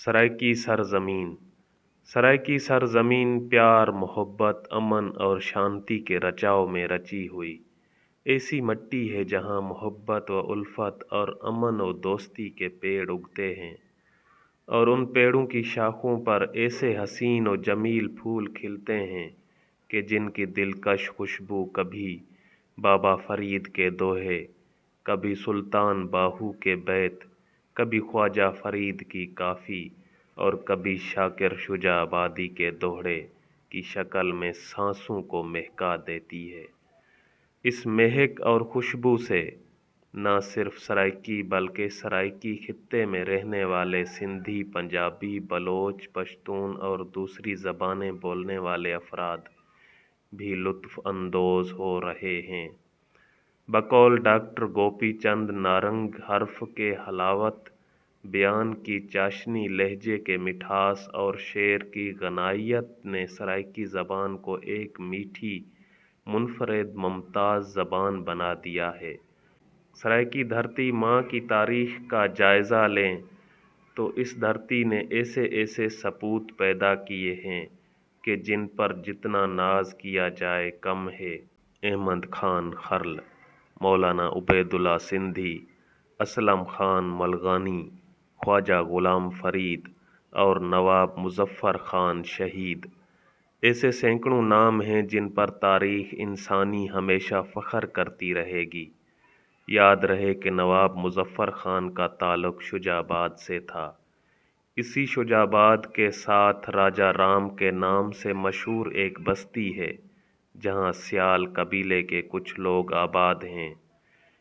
सराइकी सरजमीन। सराइकी सरजमीन प्यार, मोहब्बत, अमन और शांति के रचाव में रची हुई ऐसी मिट्टी है जहाँ मोहब्बत व उल्फत और अमन व दोस्ती के पेड़ उगते हैं और उन पेड़ों की शाखों पर ऐसे हसीन और जमील फूल खिलते हैं कि जिनकी दिलकश खुशबू कभी बाबा फरीद के दोहे, कभी सुल्तान बाहू के बैत, कभी ख्वाजा फरीद की काफ़ी और कभी शाकिर शुजाबादी के दोहड़े की शक्ल में सांसों को महका देती है। इस महक और खुशबू से न सिर्फ सराइकी बल्कि सराइकी खित्ते में रहने वाले सिंधी, पंजाबी, बलोच, पश्तून और दूसरी ज़बानें बोलने वाले अफराद भी लुत्फ़ अंदोज़ हो रहे हैं। बकौल डॉक्टर गोपी चंद नारंग, हर्फ के हलावत, बयान की चाशनी, लहजे के मिठास और शेर की गनायत ने सराइकी ज़बान को एक मीठी, मुनफरिद, मुमताज़ ज़बान बना दिया है। सराइकी धरती माँ की तारीख़ का जायज़ा लें तो इस धरती ने ऐसे ऐसे सपूत पैदा किए हैं कि जिन पर जितना नाज किया जाए कम है। अहमद खान खर्ल, मौलाना उबैदुल्ला सिंधी, असलम खान मलगानी, ख्वाजा गुलाम फरीद और नवाब मुज़फ़्फ़र खान शहीद, ऐसे सैकड़ों नाम हैं जिन पर तारीख़ इंसानी हमेशा फ़ख्र करती रहेगी। याद रहे कि नवाब मुज़फ़्फ़र खान का ताल्लुक़ शुजाबाद से था। इसी शुजाबाद के साथ राजा राम के नाम से मशहूर एक बस्ती है जहाँ स्याल कबीले के कुछ लोग आबाद हैं।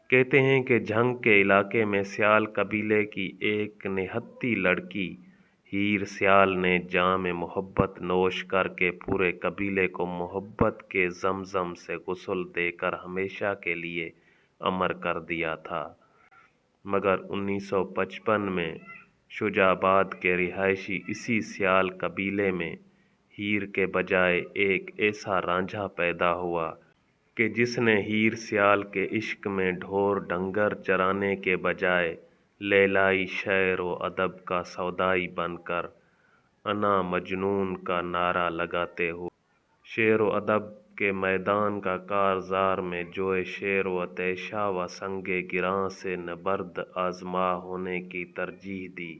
कहते हैं कि झंग के इलाके में स्याल कबीले की एक निहत्ती लड़की हीर स्याल ने जाम मोहब्बत नोश करके पूरे कबीले को मोहब्बत के ज़मज़म से गुस्ल देकर हमेशा के लिए अमर कर दिया था। मगर 1955 में शुजाबाद के रिहायशी इसी स्याल कबीले में हीर के बजाय एक ऐसा रांझा पैदा हुआ कि जिसने हीर स्याल के इश्क में ढोर डंगर चराने के बजाय लैलाई शेर व अदब का सौदाई बनकर अना मजनून का नारा लगाते हुए शेर व अदब के मैदान का कारज़ार में जोए शेर व तैशा व संगे गिरां से नबर्द आज़मा होने की तरजीह दी।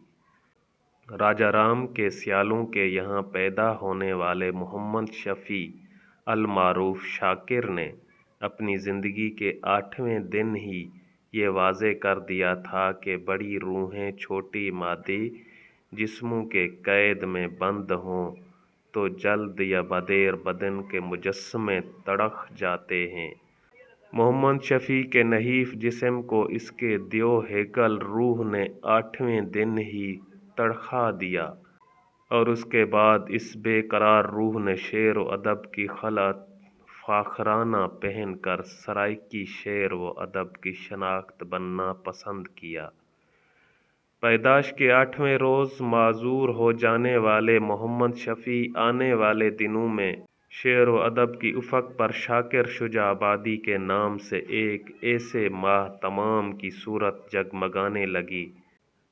राजा राम के स्यालों के यहाँ पैदा होने वाले मोहम्मद शफ़ी अल-मारूफ शाकिर ने अपनी ज़िंदगी के 8वें दिन ही ये वाज़े कर दिया था कि बड़ी रूहें छोटी मादी जिस्मों के कैद में बंद हों तो जल्द या बदेर बदन के मुजस्समे तड़ख जाते हैं। मोहम्मद शफ़ी के नहीफ जिस्म को इसके दियो हैकल रूह ने 8वें दिन ही तड़खा दिया और उसके बाद इस बेकरार रूह ने शेर व अदब की खलअत फ़ाखराना पहन कर सराइकी शेर व अदब की शनाख्त बनना पसंद किया। पैदाश के 8वें रोज़ माज़ूर हो जाने वाले मोहम्मद शफ़ी आने वाले दिनों में शेर व अदब की उफ़क़ पर शाकिर शुजाबादी के नाम से एक ऐसे माह तमाम की सूरत जगमगाने लगी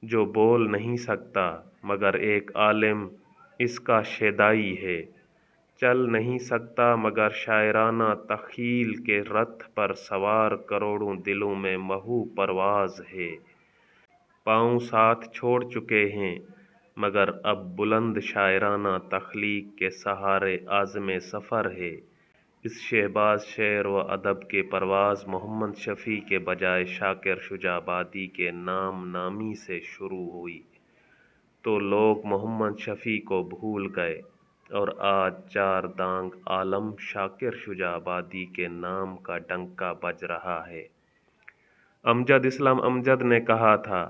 जो बोल नहीं सकता मगर एक आलिम इसका शेदाई है, चल नहीं सकता मगर शायराना तख़ील के रथ पर सवार करोड़ों दिलों में महू परवाज़ है। पाँव साथ छोड़ चुके हैं मगर अब बुलंद शायराना तख्लीक के सहारे आज़मे सफ़र है। इस शहबाज शेर व अदब के परवाज़ मोहम्मद शफ़ी के बजाय शाकिर शुजाबादी के नाम नामी से शुरू हुई तो लोग मोहम्मद शफ़ी को भूल गए और आज चार दांग आलम शाकिर शुजाबादी के नाम का डंका बज रहा है। अमजद इस्लाम अमजद ने कहा था,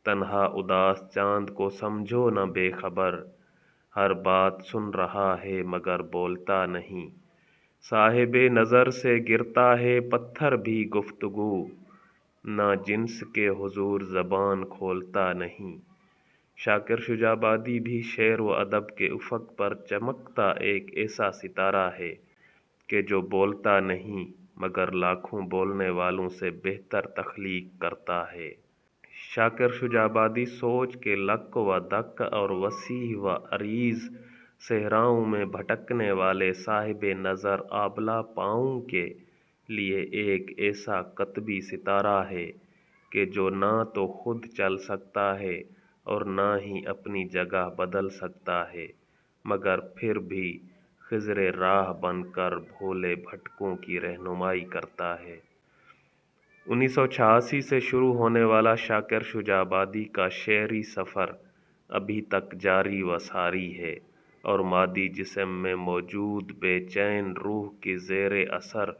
तन्हा उदास चाँद को समझो न बेखबर, हर बात सुन रहा है मगर बोलता नहीं, साहिबे नज़र से गिरता है पत्थर भी गुफ्तगू, ना जिन्स के हुजूर ज़बान खोलता नहीं। शाकिर शुजाबादी भी शेर व अदब के उफ़क़ पर चमकता एक ऐसा सितारा है कि जो बोलता नहीं मगर लाखों बोलने वालों से बेहतर तख्लीक करता है। شاکر شجابادی سوچ کے لک و دک اور وسیع و عریض صحراؤں میں بھٹکنے والے صاحب نظر آبلہ پاؤں کے لیے ایک ایسا قطبی ستارہ ہے کہ جو نہ تو خود چل سکتا ہے اور نہ ہی اپنی جگہ بدل سکتا ہے، مگر پھر بھی خضر راہ بن کر بھولے بھٹکوں کی رہنمائی کرتا ہے۔ 1986 سے شروع ہونے والا شاکر شجابادی کا شعری سفر ابھی تک جاری و ساری ہے اور مادی جسم میں موجود بے چین روح کی زیر اثر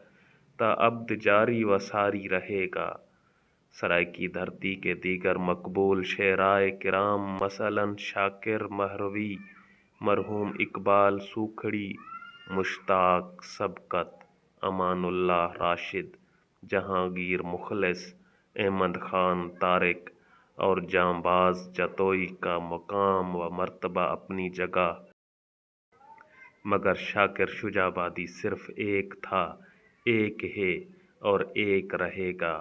تا ابد جاری و ساری رہے گا۔ سرائیکی دھرتی کے دیگر مقبول شعرائے کرام مثلاً شاکر مہروی، مرحوم اقبال سوکھڑی، مشتاق سبکت، امان اللہ راشد، جہانگیر مخلص، احمد خان طارق اور جانباز جتوئی کا مقام و مرتبہ اپنی جگہ، مگر شاکر شجابادی صرف ایک تھا، ایک ہے اور ایک رہے گا۔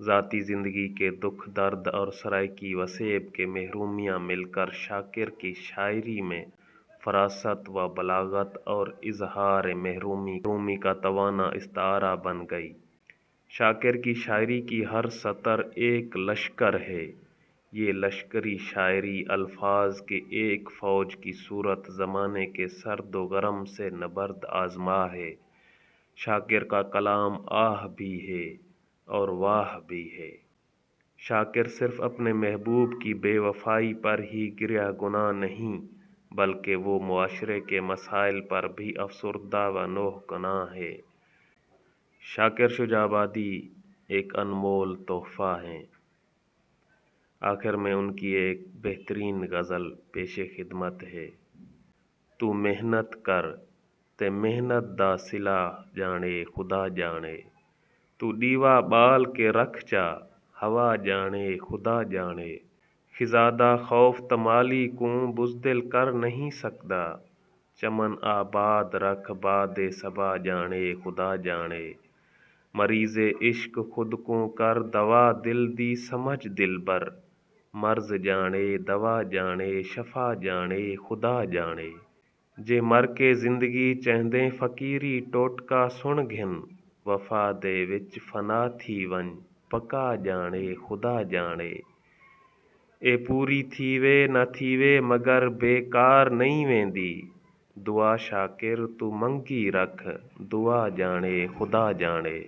ذاتی زندگی کے دکھ درد اور سرائیکی وسیب کے محرومیاں مل کر شاکر کی شاعری میں فراست و بلاغت اور اظہار محرومی کا توانا استعارہ بن گئی۔ شاکر کی شاعری کی ہر سطر ایک لشکر ہے، یہ لشکری شاعری الفاظ کی ایک فوج کی صورت زمانے کے سرد و گرم سے نبرد آزما ہے۔ شاکر کا کلام آہ بھی ہے اور واہ بھی ہے۔ شاکر صرف اپنے محبوب کی بے وفائی پر ہی گریہ گناہ نہیں بلکہ وہ معاشرے کے مسائل پر بھی افسردہ و نوح کناں ہے۔ شاکر شجابادی ایک انمول تحفہ ہیں۔ آخر میں ان کی ایک بہترین غزل پیش خدمت ہے۔ تو محنت کر تے محنت دا صلہ جانے خدا جانے، تو ڈیوا بال کے رکھ جا ہوا جانے خدا جانے، خزادہ خوف تمالی کوں بزدل کر نہیں سکدا، چمن آباد رکھ باد صبا جانے خدا جانے، مریض عشق خود کو کر دوا دل دی سمجھ دلبر، مرض جانے دوا جانے شفا جانے خدا جانے، جے مر کے زندگی چہندیں فقیری ٹوٹکا سن گھن، وفا دے وچ فنا تھی ونج پکا جانے خدا جانے، اے پوری تھیوے نہ تھیوے مگر بیکار نہیں ویندی، دعا شاکر تو منگی رکھ دعا جانے خدا جانے۔